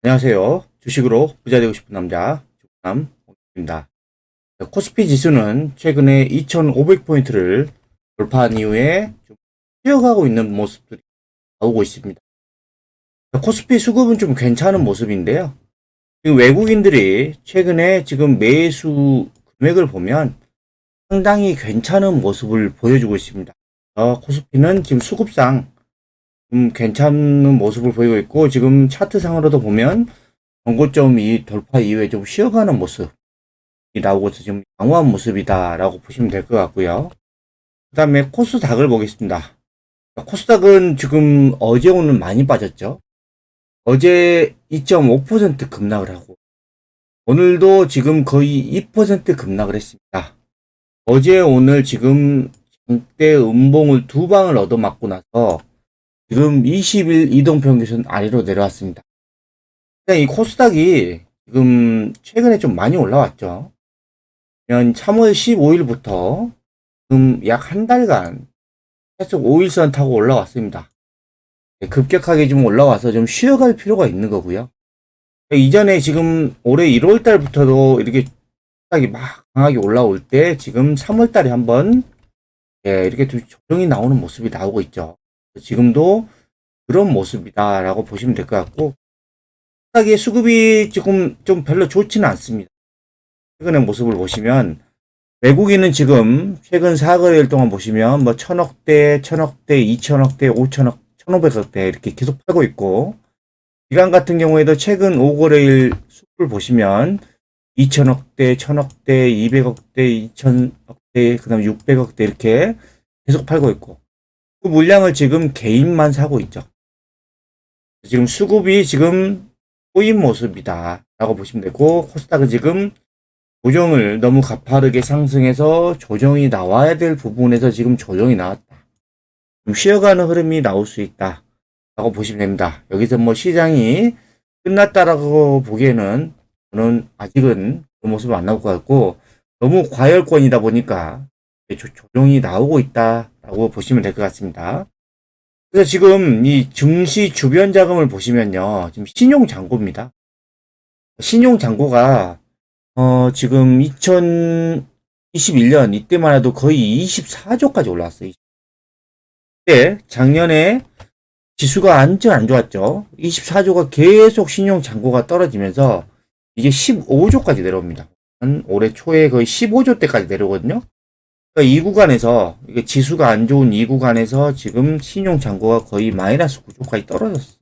안녕하세요. 주식으로 부자 되고 싶은 남자 주남입니다. 코스피 지수는 최근에 2,500포인트를 돌파한 이후에 좀 쉬어가고 있는 모습들이 나오고 있습니다. 코스피 수급은 좀 괜찮은 모습인데요. 외국인들이 최근에 지금 매수 금액을 보면 상당히 괜찮은 모습을 보여주고 있습니다. 코스피는 지금 수급상 괜찮은 모습을 보이고 있고, 지금 차트상으로도 보면 전고점 이 돌파 이후에 좀 쉬어가는 모습이 나오고 있어 지금 양호한 모습이다라고 보시면 될 것 같고요. 그 다음에 코스닥을 보겠습니다. 코스닥은 지금 어제 오늘 많이 빠졌죠. 어제 2.5% 급락을 하고 오늘도 지금 거의 2% 급락을 했습니다. 어제 오늘 지금 장대 음봉을 두 방을 얻어맞고 나서 지금 20일 이동평균선 아래로 내려왔습니다. 이 코스닥이 지금 최근에 좀 많이 올라왔죠. 3월 15일부터 지금 약 한 달간 계속 5일선 타고 올라왔습니다. 급격하게 좀 올라와서 좀 쉬어갈 필요가 있는 거고요. 이전에 지금 올해 1월 달부터도 이렇게 코스닥이 막 강하게 올라올 때 지금 3월 달에 한번 이렇게 좀 조정이 나오는 모습이 나오고 있죠. 지금도 그런 모습이다라고 보시면 될 것 같고, 코스닥의 수급이 지금 좀 별로 좋지는 않습니다. 최근의 모습을 보시면 외국인은 지금 최근 4거래일 동안 보시면 뭐 1,000억대, 1,000억대, 2,000억대, 5,000억, 1,500억대 이렇게 계속 팔고 있고, 기관 같은 경우에도 최근 5거래일 수급을 보시면 2,000억대, 1,000억대, 200억대, 2,000억대, 그 다음에 600억대 이렇게 계속 팔고 있고, 그 물량을 지금 개인만 사고 있죠. 지금 수급이 지금 꼬인 모습이다 라고 보시면 되고, 코스닥은 지금 조정을 너무 가파르게 상승해서 조정이 나와야 될 부분에서 지금 조정이 나왔다. 좀 쉬어가는 흐름이 나올 수 있다 라고 보시면 됩니다. 여기서 뭐 시장이 끝났다라고 보기에는 저는 아직은 그 모습은 안 나올 것 같고, 너무 과열권이다 보니까 조정이 나오고 있다라고 보시면 될 것 같습니다. 그래서 지금 이 증시 주변 자금을 보시면요, 지금 신용 잔고입니다. 신용 잔고가 지금 2021년 이때만 해도 거의 24조까지 올라왔어요. 이때 작년에 지수가 완전 안 좋았죠. 24조가 계속 신용 잔고가 떨어지면서 이게 15조까지 내려옵니다. 올해 초에 거의 15조 때까지 내려오거든요. 그러니까 이 구간에서, 이게 지수가 안 좋은 이 구간에서 지금 신용 잔고가 거의 마이너스 9조까지 떨어졌어요.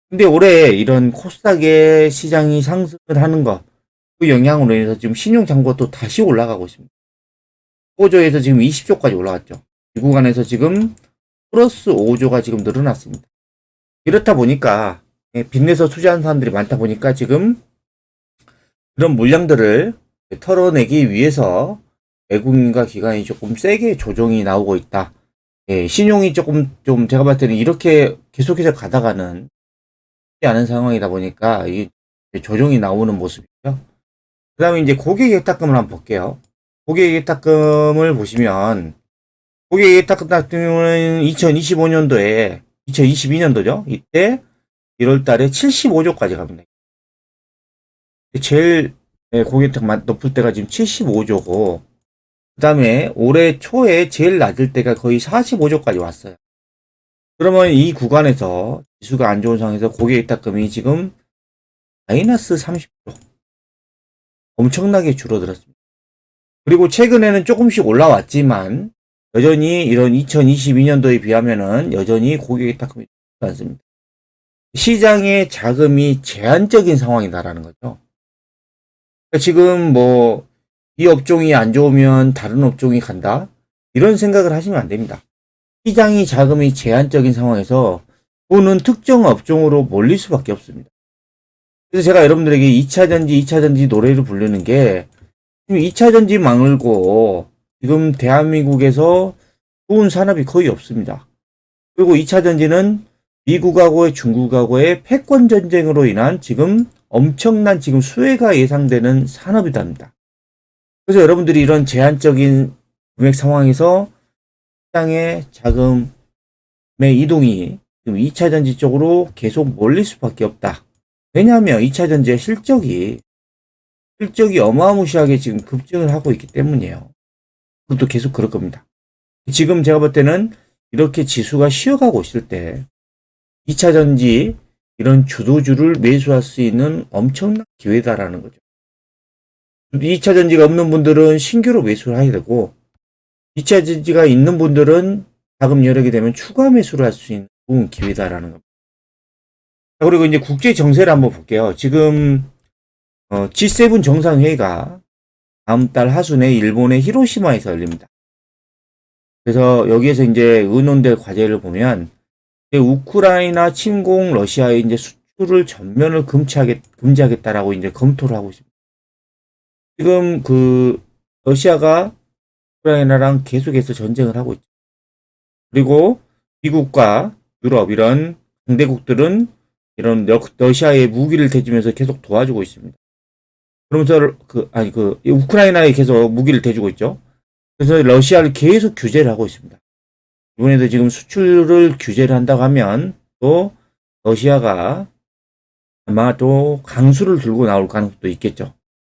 근데 올해 이런 코스닥의 시장이 상승을 하는 것, 그 영향으로 인해서 지금 신용 잔고가 또 다시 올라가고 있습니다. 5조에서 지금 20조까지 올라갔죠. 이 구간에서 지금 플러스 5조가 지금 늘어났습니다. 이렇다 보니까 빚내서 투자하는 사람들이 많다 보니까 지금 그런 물량들을 털어내기 위해서 외국인과 기관이 조금 세게 조정이 나오고 있다. 신용이 조금 좀 제가 봤을 때는 이렇게 계속해서 가다가는 쉽지 않은 상황이다 보니까 이 조정이 나오는 모습이죠. 그 다음에 이제 고객 예탁금을 한번 볼게요. 고객 예탁금을 보시면, 고객 예탁금 같은 경우는 2025년도에, 2022년도죠. 이때 1월 달에 75조까지 갑니다. 제일 고객 예탁금 높을 때가 지금 75조고, 그 다음에 올해 초에 제일 낮을 때가 거의 45조까지 왔어요. 그러면 이 구간에서 지수가 안 좋은 상황에서 고객 예탁금이 지금 마이너스 30조. 엄청나게 줄어들었습니다. 그리고 최근에는 조금씩 올라왔지만 여전히 이런 2022년도에 비하면은 여전히 고객 예탁금이 좋지 않습니다. 시장의 자금이 제한적인 상황이다라는 거죠. 그러니까 지금 뭐 이 업종이 안 좋으면 다른 업종이 간다, 이런 생각을 하시면 안 됩니다. 시장이 자금이 제한적인 상황에서 돈은 특정 업종으로 몰릴 수밖에 없습니다. 그래서 제가 여러분들에게 2차전지, 2차전지 노래를 부르는 게, 2차전지 말고 지금 대한민국에서 좋은 산업이 거의 없습니다. 그리고 2차전지는 미국하고의 중국하고의 패권 전쟁으로 인한 지금 엄청난 지금 수혜가 예상되는 산업이답니다. 그래서 여러분들이 이런 제한적인 금액 상황에서 시장의 자금의 이동이 지금 2차전지 쪽으로 계속 몰릴 수밖에 없다. 왜냐하면 2차 전지의 실적이 어마무시하게 지금 급증을 하고 있기 때문이에요. 그것도 계속 그럴 겁니다. 지금 제가 볼 때는 이렇게 지수가 쉬어가고 있을 때 2차 전지 이런 주도주를 매수할 수 있는 엄청난 기회다라는 거죠. 2차 전지가 없는 분들은 신규로 매수를 해야 되고 2차 전지가 있는 분들은 자금 여력이 되면 추가 매수를 할 수 있는 좋은 기회다라는 겁니다. 그리고 이제 국제 정세를 한번 볼게요. 지금 G7 정상회의가 다음 달 하순에 일본의 히로시마에서 열립니다. 그래서 여기에서 이제 의논될 과제를 보면 우크라이나 침공 러시아의 이제 수출을 전면을 금지하겠다라고 이제 검토를 하고 있습니다. 지금 러시아가 우크라이나랑 계속해서 전쟁을 하고 있죠. 그리고 미국과 유럽 이런 강대국들은 이런 러시아의 무기를 대주면서 계속 도와주고 있습니다. 그러면서 우크라이나에 계속 무기를 대주고 있죠. 그래서 러시아를 계속 규제를 하고 있습니다. 이번에도 지금 수출을 규제를 한다고 하면 또 러시아가 아마 또 강수를 들고 나올 가능성도 있겠죠.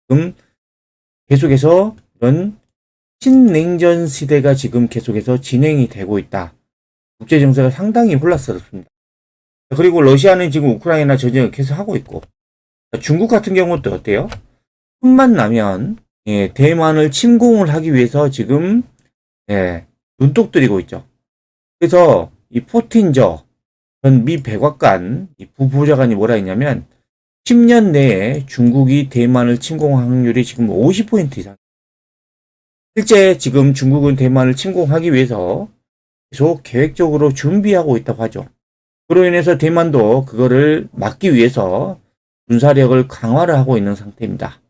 지금 계속해서 이런 신냉전 시대가 지금 계속해서 진행이 되고 있다. 국제 정세가 상당히 혼란스럽습니다. 그리고 러시아는 지금 우크라이나 전쟁을 계속 하고 있고 중국 같은 경우는 또 어때요? 틈만 나면 대만을 침공을 하기 위해서 지금 눈독 들이고 있죠. 그래서 이 포틴저 전 미 백악관 부보좌관이 뭐라 했냐면 10년 내에 중국이 대만을 침공할 확률이 지금 50% 이상. 실제 지금 중국은 대만을 침공하기 위해서 계속 계획적으로 준비하고 있다고 하죠. 그로 인해서 대만도 그거를 막기 위해서 군사력을 강화를 하고 있는 상태입니다.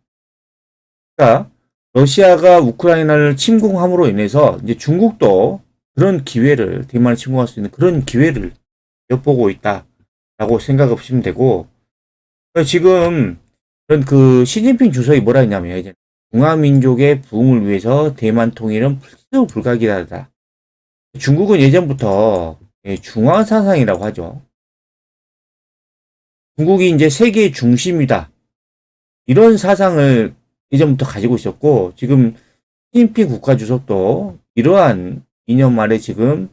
그러니까 러시아가 우크라이나를 침공함으로 인해서 이제 중국도 그런 기회를 대만을 침공할 수 있는 그런 기회를 엿보고 있다라고 생각하시면 되고 지금 그런 시진핑 주석이 뭐라 했냐면 이제 중화민족의 부흥을 위해서 대만 통일은 필수 불가결하다. 중국은 예전부터 중화 사상이라고 하죠. 중국이 이제 세계의 중심이다. 이런 사상을 예전부터 가지고 있었고 지금 시진핑 국가주석도 이러한 이념 아래 지금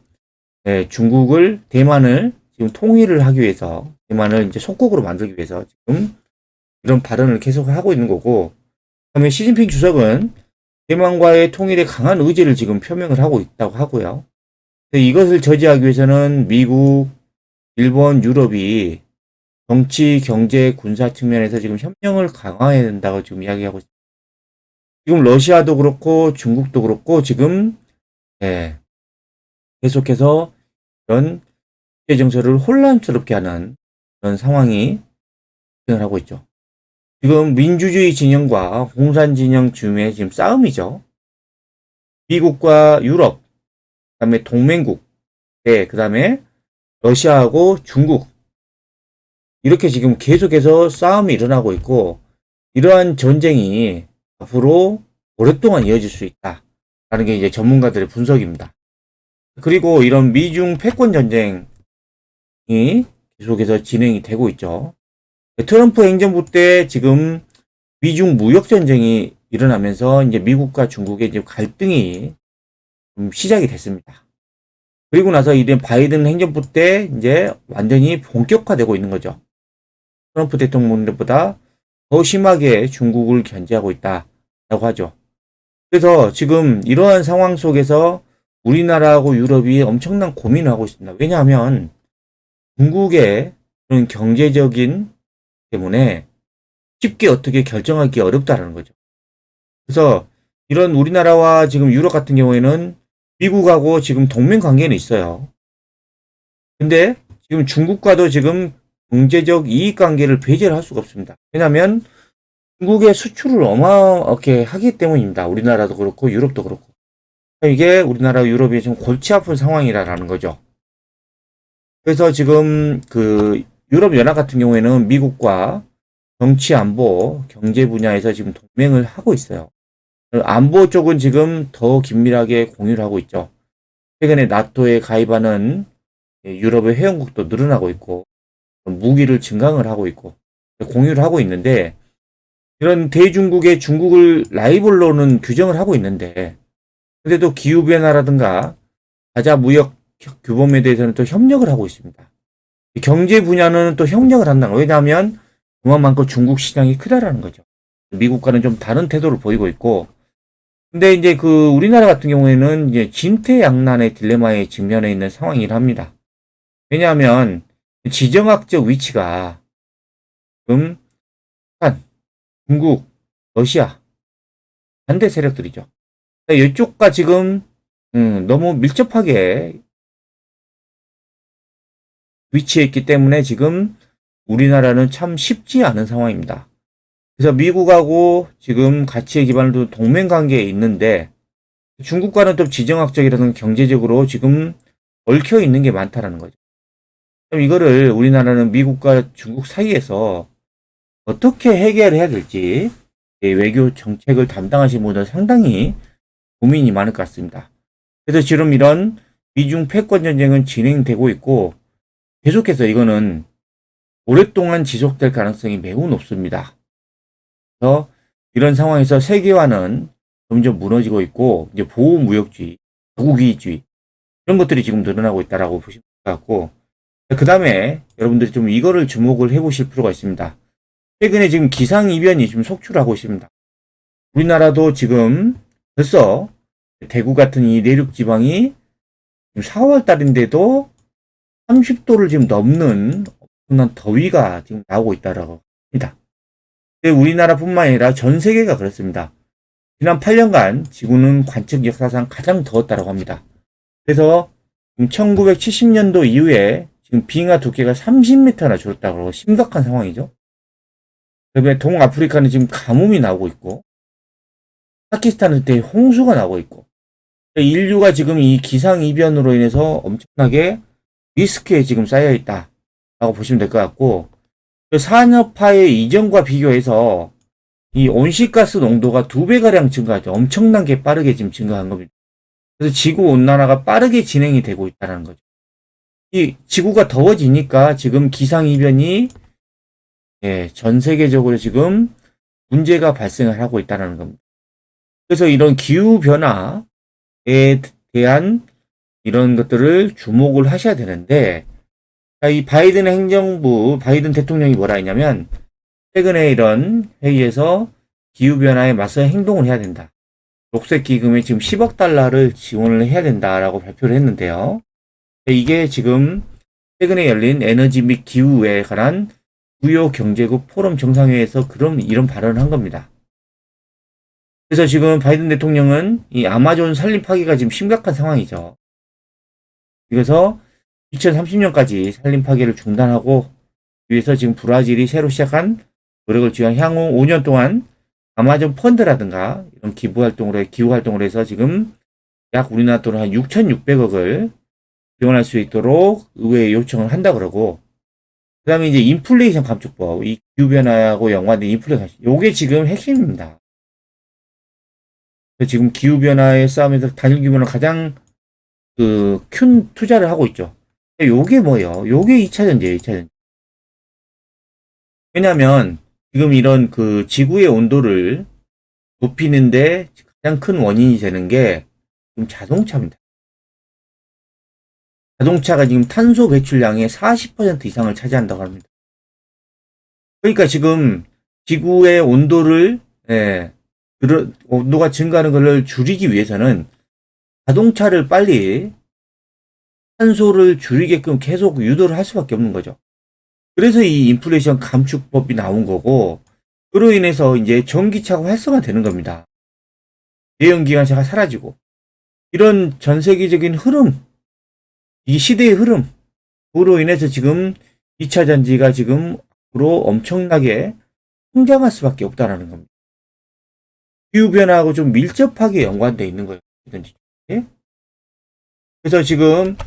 대만을 지금 통일을 하기 위해서 대만을 이제 속국으로 만들기 위해서 지금 이런 발언을 계속 하고 있는 거고 그다음에 시진핑 주석은 대만과의 통일에 강한 의지를 지금 표명을 하고 있다고 하고요. 이것을 저지하기 위해서는 미국, 일본, 유럽이 정치, 경제, 군사 측면에서 지금 협력을 강화해야 된다고 지금 이야기하고 있습니다. 지금 러시아도 그렇고 중국도 그렇고 지금 계속해서 이런 국제 정세를 혼란스럽게 하는 그런 상황이 발생을 하고 있죠. 지금 민주주의 진영과 공산 진영 즈음에 지금 싸움이죠. 미국과 유럽, 그다음에 동맹국, 그다음에 러시아하고 중국 이렇게 지금 계속해서 싸움이 일어나고 있고 이러한 전쟁이 앞으로 오랫동안 이어질 수 있다라는 게 이제 전문가들의 분석입니다. 그리고 이런 미중 패권 전쟁이 계속해서 진행이 되고 있죠. 트럼프 행정부 때 지금 미중 무역 전쟁이 일어나면서 이제 미국과 중국의 이제 갈등이 좀 시작이 됐습니다. 그리고 나서 이제 바이든 행정부 때 이제 완전히 본격화되고 있는 거죠. 트럼프 대통령보다 더 심하게 중국을 견제하고 있다라고 하죠. 그래서 지금 이러한 상황 속에서 우리나라하고 유럽이 엄청난 고민을 하고 있습니다. 왜냐하면 중국의 그런 경제적인 때문에 쉽게 어떻게 결정하기 어렵다라는 거죠. 그래서 이런 우리나라와 지금 유럽 같은 경우에는 미국하고 지금 동맹 관계는 있어요. 근데 지금 중국과도 지금 경제적 이익 관계를 배제를 할 수가 없습니다. 왜냐하면 중국의 수출을 어마어마하게 하기 때문입니다. 우리나라도 그렇고 유럽도 그렇고. 이게 우리나라 유럽이 지금 골치 아픈 상황이라는 거죠. 그래서 지금 유럽 연합 같은 경우에는 미국과 정치 안보 경제 분야에서 지금 동맹을 하고 있어요. 안보 쪽은 지금 더 긴밀하게 공유를 하고 있죠. 최근에 나토에 가입하는 유럽의 회원국도 늘어나고 있고 무기를 증강을 하고 있고 공유를 하고 있는데, 이런 대중국의 중국을 라이벌로는 규정을 하고 있는데, 그래도 기후변화라든가 자자 무역 규범에 대해서는 또 협력을 하고 있습니다. 경제 분야는 또 협력을 한다는 거예요. 왜냐하면 그만큼 중국 시장이 크다라는 거죠. 미국과는 좀 다른 태도를 보이고 있고, 근데 이제 그 우리나라 같은 경우에는 이제 진퇴양난의 딜레마에 직면해 있는 상황이긴 합니다. 왜냐하면 지정학적 위치가 지금 북한, 중국, 러시아 반대 세력들이죠. 이쪽과 지금 너무 밀접하게 위치해 있기 때문에 지금 우리나라는 참 쉽지 않은 상황입니다. 그래서 미국하고 지금 가치에 기반을 둔 동맹 관계에 있는데 중국과는 또 지정학적이라든 경제적으로 지금 얽혀 있는 게 많다라는 거죠. 그럼 이거를 우리나라는 미국과 중국 사이에서 어떻게 해결해야 될지 외교 정책을 담당하시는 분들 상당히 고민이 많을 것 같습니다. 그래서 지금 이런 미중 패권 전쟁은 진행되고 있고 계속해서 이거는 오랫동안 지속될 가능성이 매우 높습니다. 그래서 이런 상황에서 세계화는 점점 무너지고 있고 이제 보호무역주의, 자국이익주의 이런 것들이 지금 늘어나고 있다라고 보시면 될 것 같고 그 다음에 여러분들이 좀 이거를 주목을 해보실 필요가 있습니다. 최근에 지금 기상이변이 지금 속출하고 있습니다. 우리나라도 지금 벌써 대구 같은 이 내륙 지방이 4월 달인데도 30도를 지금 넘는 엄청난 더위가 지금 나오고 있다라고 합니다. 우리나라뿐만 아니라 전 세계가 그렇습니다. 지난 8년간 지구는 관측 역사상 가장 더웠다고 합니다. 그래서 1970년도 이후에 지금 빙하 두께가 30m나 줄었다고 심각한 상황이죠. 그다음에 동아프리카는 지금 가뭄이 나오고 있고 파키스탄은 대홍수가 나오고 있고 인류가 지금 이 기상이변으로 인해서 엄청나게 리스크에 지금 쌓여 있다라고 보시면 될 것 같고 산업화의 이전과 비교해서 이 온실가스 농도가 2배가량 증가하죠. 엄청나게 빠르게 지금 증가한 겁니다. 그래서 지구온난화가 빠르게 진행이 되고 있다는 거죠. 이 지구가 더워지니까 지금 기상이변이 전 세계적으로 지금 문제가 발생을 하고 있다는 겁니다. 그래서 이런 기후변화에 대한 이런 것들을 주목을 하셔야 되는데 이 바이든 행정부, 바이든 대통령이 뭐라 했냐면 최근에 이런 회의에서 기후변화에 맞서 행동을 해야 된다. 녹색기금에 지금 10억 달러를 지원을 해야 된다라고 발표를 했는데요. 이게 지금 최근에 열린 에너지 및 기후에 관한 주요 경제국 포럼 정상회의에서 이런 발언을 한 겁니다. 그래서 지금 바이든 대통령은 이 아마존 산림 파괴가 지금 심각한 상황이죠. 그래서 2030년까지 산림 파괴를 중단하고 위해서 지금 브라질이 새로 시작한 노력을 지원 향후 5년 동안 아마존 펀드라든가 이런 기후 활동으로 해서 지금 약 우리나라 돈으로 한 6,600억을 지원할 수 있도록 의회에 요청을 한다 그러고 그 다음에 이제 인플레이션 감축법, 이 기후변화하고 연관된 인플레이션, 요게 지금 핵심입니다. 지금 기후변화의 싸움에서 단일 규모는 가장 큰 투자를 하고 있죠. 요게 뭐예요? 요게 2차 전지예요, 2차 전지. 왜냐면 지금 이런 지구의 온도를 높이는데 가장 큰 원인이 되는 게 지금 자동차입니다. 자동차가 지금 탄소 배출량의 40% 이상을 차지한다고 합니다. 그러니까 지금 지구의 온도를 온도가 증가하는 것을 줄이기 위해서는 자동차를 빨리 탄소를 줄이게끔 계속 유도를 할 수밖에 없는 거죠. 그래서 이 인플레이션 감축법이 나온 거고 그로 인해서 이제 전기차가 활성화되는 겁니다. 내연기관차가 사라지고 이런 전 세계적인 흐름, 이 시대의 흐름으로 인해서 지금 2차 전지가 지금 앞으로 엄청나게 성장할 수밖에 없다라는 겁니다. 기후변화하고 좀 밀접하게 연관되어 있는 거예요. 그래서 지금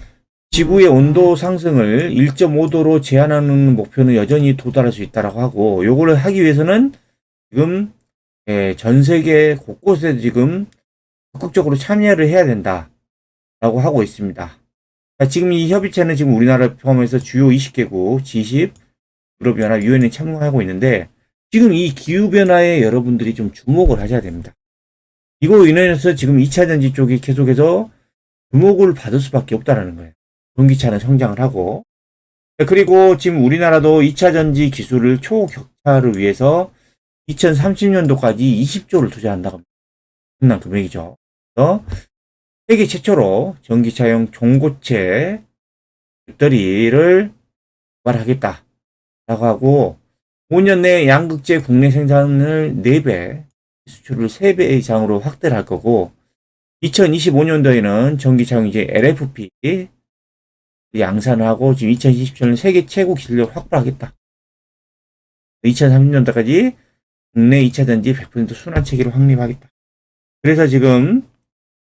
지구의 온도 상승을 1.5도로 제한하는 목표는 여전히 도달할 수 있다고 하고 요거를 하기 위해서는 지금 전 세계 곳곳에 지금 적극적으로 참여를 해야 된다라고 하고 있습니다. 지금 이 협의체는 지금 우리나라 포함해서 주요 20개국 G20 유럽연합 유엔에 참여하고 있는데 지금 이 기후변화에 여러분들이 좀 주목을 하셔야 됩니다. 이거 인해서 지금 2차전지 쪽이 계속해서 주목을 받을 수밖에 없다라는 거예요. 전기차는 성장을 하고. 그리고 지금 우리나라도 2차전지 기술을 초격차를 위해서 2030년도까지 20조를 투자한다고 합니다. 엄청난 금액이죠. 그래서 세계 최초로 전기차용 종고체 배터리를 개발하겠다라고 하고 5년 내에 양극재 국내 생산을 4배, 수출을 3배 이상으로 확대를 할 거고 2025년도에는 전기차용 이제 LFP 양산을 하고 지금 2027년 세계 최고 기술력을 확보하겠다. 2030년도까지 국내 2차전지 100% 순환 체계를 확립하겠다. 그래서 지금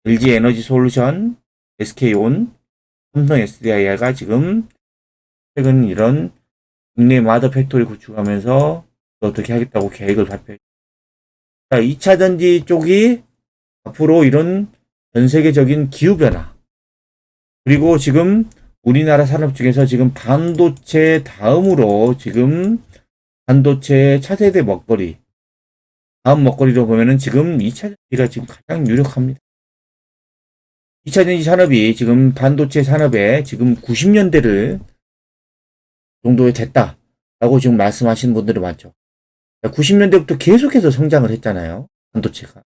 LG 에너지 솔루션, SK온, 삼성 SDI가 지금 최근 이런 국내 마더 팩토리 구축하면서 어떻게 하겠다고 계획을 발표했습니다. 2차전지 쪽이 앞으로 이런 전 세계적인 기후변화, 그리고 지금 우리나라 산업 중에서 지금 반도체 다음으로 지금 반도체 차세대 먹거리, 다음 먹거리로 보면은 지금 2차전지가 지금 가장 유력합니다. 2차전지 산업이 지금 반도체 산업에 지금 90년대를 정도에 됐다라고 지금 말씀하시는 분들이 많죠. 90년대부터 계속해서 성장을 했잖아요. 반도체가.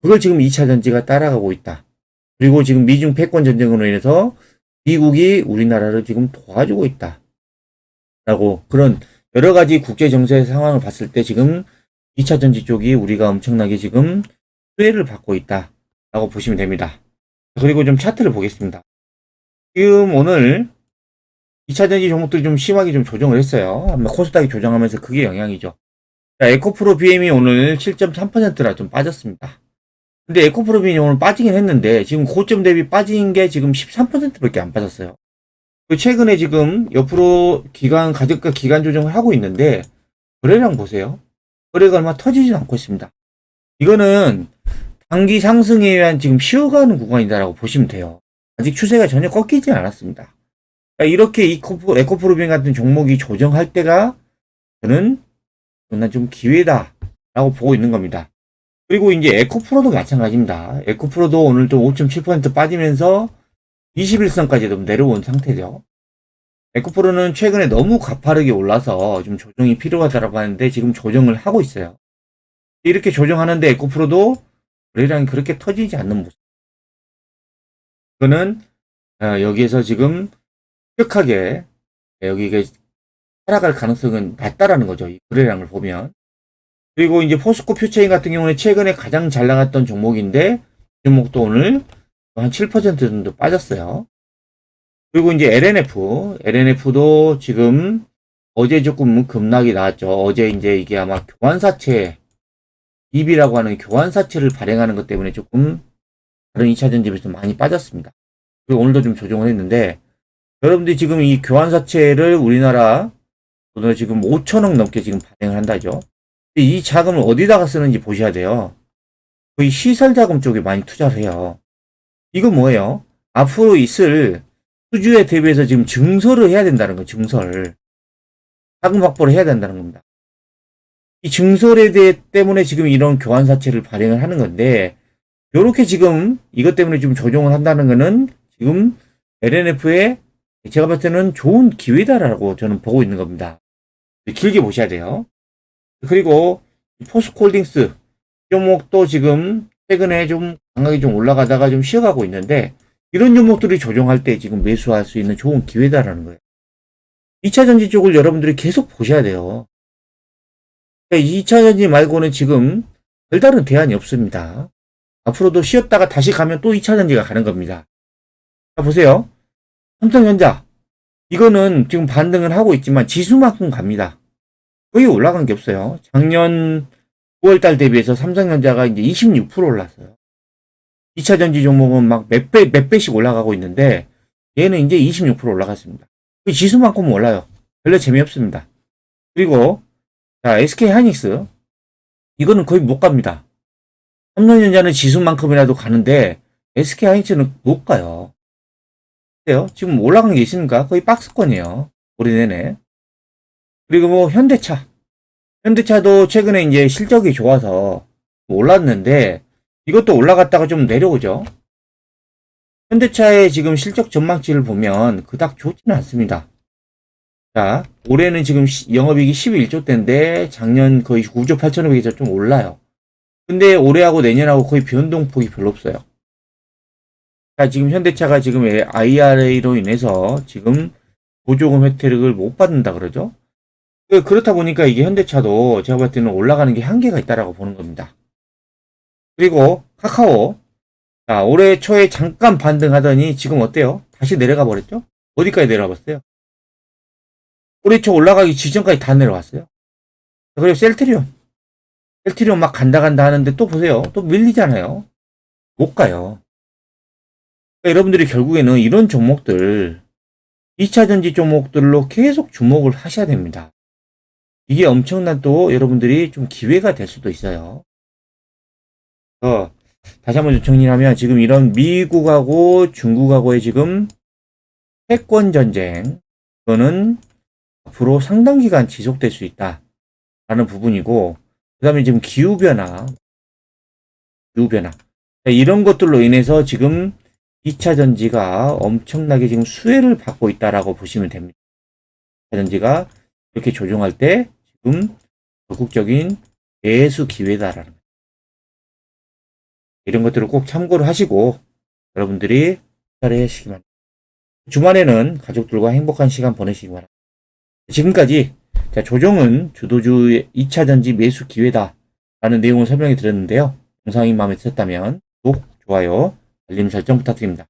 그걸 지금 2차전지가 따라가고 있다. 그리고 지금 미중 패권 전쟁으로 인해서 미국이 우리나라를 지금 도와주고 있다. 라고 그런 여러 가지 국제 정세 상황을 봤을 때 지금 2차전지 쪽이 우리가 엄청나게 지금 수혜를 받고 있다. 라고 보시면 됩니다. 그리고 좀 차트를 보겠습니다. 지금 오늘 2차전지 종목들이 좀 심하게 좀 조정을 했어요. 아마 코스닥이 조정하면서 그게 영향이죠. 자, 에코프로 BM이 오늘 7.3%나 좀 빠졌습니다. 근데 에코프로 BM이 오늘 빠지긴 했는데 지금 고점 대비 빠진 게 지금 13%밖에 안 빠졌어요. 최근에 지금 옆으로 가격과 기간 조정을 하고 있는데 거래량 보세요. 거래가 얼마 터지진 않고 있습니다. 이거는 단기 상승에 의한 지금 쉬어가는 구간이다라고 보시면 돼요. 아직 추세가 전혀 꺾이지 않았습니다. 이렇게 에코프로빈 같은 종목이 조정할 때가 저는 좀 기회다라고 보고 있는 겁니다. 그리고 이제 에코프로도 마찬가지입니다. 에코프로도 오늘 또 5.7% 빠지면서 21선까지 좀 내려온 상태죠. 에코프로는 최근에 너무 가파르게 올라서 좀 조정이 필요하다라고 하는데 지금 조정을 하고 있어요. 이렇게 조정하는데 에코프로도 거래량이 그렇게 터지지 않는 모습. 이거는 여기에서 지금 격하게 여기가 하락할 가능성은 낮다라는 거죠. 이 거래량을 보면. 그리고 이제 포스코 퓨처인 같은 경우는 최근에 가장 잘 나갔던 종목인데 이 종목도 오늘 한 7% 정도 빠졌어요. 그리고 이제 LNF도 지금 어제 조금 급락이 나왔죠. 어제 이제 이게 아마 교환사채 EB라고 하는 교환사채를 발행하는 것 때문에 조금 다른 2차전지 비해서 많이 빠졌습니다. 그리고 오늘도 좀 조정을 했는데 여러분들이 지금 이 교환사채를 우리나라 돈으로 지금 5천억 넘게 지금 발행을 한다죠. 이 자금을 어디다가 쓰는지 보셔야 돼요. 거의 시설자금 쪽에 많이 투자를 해요. 이건 뭐예요? 앞으로 있을 수주에 대비해서 지금 증설을 해야 된다는 거예요. 증설. 자금 확보를 해야 된다는 겁니다. 이 증설에 대해 때문에 지금 이런 교환사채를 발행을 하는 건데 요렇게 지금 이것 때문에 좀 조정을 한다는 거는 지금 LNF에 제가 봤을 때는 좋은 기회다라고 저는 보고 있는 겁니다. 길게 보셔야 돼요. 그리고 포스코홀딩스 종목도 지금 최근에 좀 강하게 좀 올라가다가 좀 쉬어가고 있는데 이런 종목들이 조정할 때 지금 매수할 수 있는 좋은 기회다라는 거예요. 2차전지 쪽을 여러분들이 계속 보셔야 돼요. 2차전지 말고는 지금 별다른 대안이 없습니다. 앞으로도 쉬었다가 다시 가면 또 2차전지가 가는 겁니다. 자, 보세요. 삼성전자. 이거는 지금 반등을 하고 있지만 지수만큼 갑니다. 거의 올라간 게 없어요. 작년 9월달 대비해서 삼성전자가 이제 26% 올랐어요. 2차전지 종목은 막 몇 배씩 올라가고 있는데 얘는 이제 26% 올라갔습니다. 지수만큼 올라요. 별로 재미없습니다. 그리고 자, SK 하이닉스. 이거는 거의 못 갑니다. 삼성전자는 지수만큼이라도 가는데 SK 하이닉스는 못 가요. 그래요? 지금 올라간 게 있습니까? 거의 박스권이에요. 올해 내내. 그리고 뭐 현대차도 최근에 이제 실적이 좋아서 올랐는데 이것도 올라갔다가 좀 내려오죠. 현대차의 지금 실적 전망치를 보면 그닥 좋지는 않습니다. 자, 올해는 지금 영업이익이 11조 대인데 작년 거의 9조 8천억에서 좀 올라요. 근데 올해하고 내년하고 거의 변동폭이 별로 없어요. 자, 지금 현대차가 지금 IRA로 인해서 지금 보조금 혜택을 못 받는다 그러죠. 그렇다 보니까 이게 현대차도 제가 볼 때는 올라가는 게 한계가 있다라고 보는 겁니다. 그리고 카카오. 자, 올해 초에 잠깐 반등하더니 지금 어때요? 다시 내려가 버렸죠? 어디까지 내려가 봤어요? 올해 초 올라가기 직전까지 다 내려왔어요. 그리고 셀트리온 막 간다 하는데 또 보세요. 또 밀리잖아요. 못 가요. 그러니까 여러분들이 결국에는 이런 종목들, 2차전지 종목들로 계속 주목을 하셔야 됩니다. 이게 엄청난 또 여러분들이 좀 기회가 될 수도 있어요. 다시 한번 좀 정리하면 지금 이런 미국하고 중국하고의 지금 패권 전쟁, 이거는 앞으로 상당 기간 지속될 수 있다라는 부분이고, 그 다음에 지금 기후변화, 이런 것들로 인해서 지금 2차 전지가 엄청나게 지금 수혜를 받고 있다라고 보시면 됩니다. 2차 전지가 이렇게 조정할 때 지금 적극적인 매수 기회다라는 거예요. 이런 것들을 꼭 참고를 하시고 여러분들이 투자를 하시기 바랍니다. 주말에는 가족들과 행복한 시간 보내시기 바랍니다. 지금까지 조정은 주도주의 2차 전지 매수 기회다 라는 내용을 설명해 드렸는데요. 영상이 마음에 드셨다면 구독, 좋아요, 알림 설정 부탁드립니다.